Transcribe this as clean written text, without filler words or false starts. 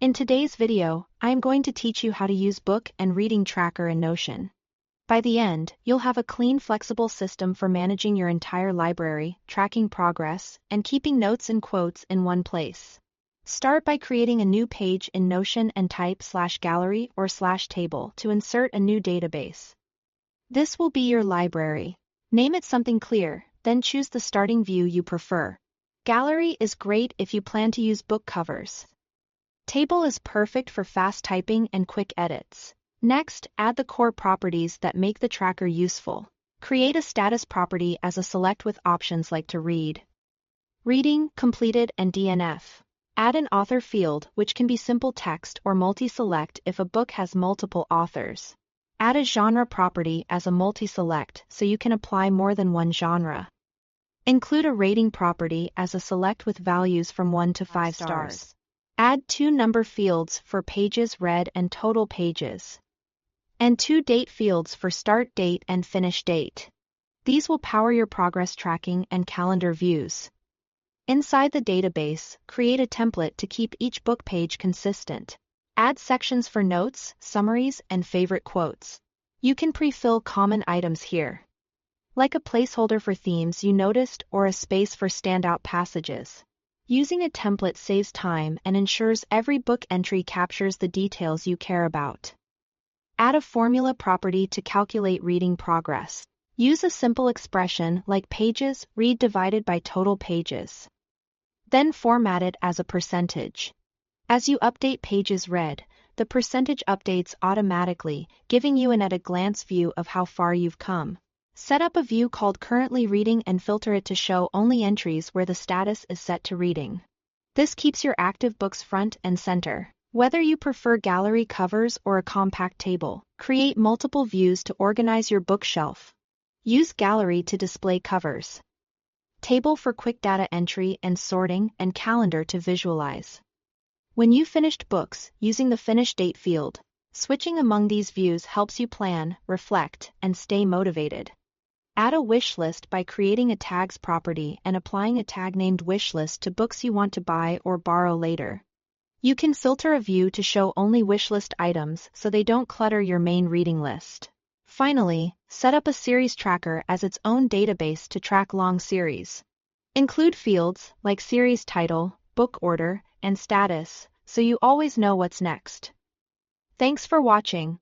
In today's video, I am going to teach you how to use book and reading tracker in Notion. By the end, you'll have a clean, flexible system for managing your entire library, tracking progress, and keeping notes and quotes in one place. Start by creating a new page in Notion and type /gallery or /table to insert a new database. This will be your library. Name it something clear, then choose the starting view you prefer. Gallery is great if you plan to use book covers. Table is perfect for fast typing and quick edits. Next, add the core properties that make the tracker useful. Create a status property as a select with options like to read, reading, completed, and DNF. Add an author field, which can be simple text or multi-select if a book has multiple authors. Add a genre property as a multi-select so you can apply more than one genre. Include a rating property as a select with values from 1 to 5 stars. Add 2 number fields for pages read and total pages, and 2 date fields for start date and finish date. These will power your progress tracking and calendar views. Inside the database, create a template to keep each book page consistent. Add sections for notes, summaries, and favorite quotes. You can pre-fill common items here, like a placeholder for themes you noticed or a space for standout passages. Using a template saves time and ensures every book entry captures the details you care about. Add a formula property to calculate reading progress. Use a simple expression like pages read divided by total pages. Then format it as a percentage. As you update pages read, the percentage updates automatically, giving you an at-a-glance view of how far you've come. Set up a view called Currently Reading and filter it to show only entries where the status is set to reading. This keeps your active books front and center. Whether you prefer gallery covers or a compact table, create multiple views to organize your bookshelf. Use gallery to display covers, table for quick data entry and sorting, and calendar to visualize. When you finished books, using the finish date field, switching among these views helps you plan, reflect, and stay motivated. Add a wish list by creating a tags property and applying a tag named wishlist to books you want to buy or borrow later. You can filter a view to show only wishlist items so they don't clutter your main reading list. Finally, set up a series tracker as its own database to track long series. Include fields like series title, book order, and status so you always know what's next. Thanks for watching.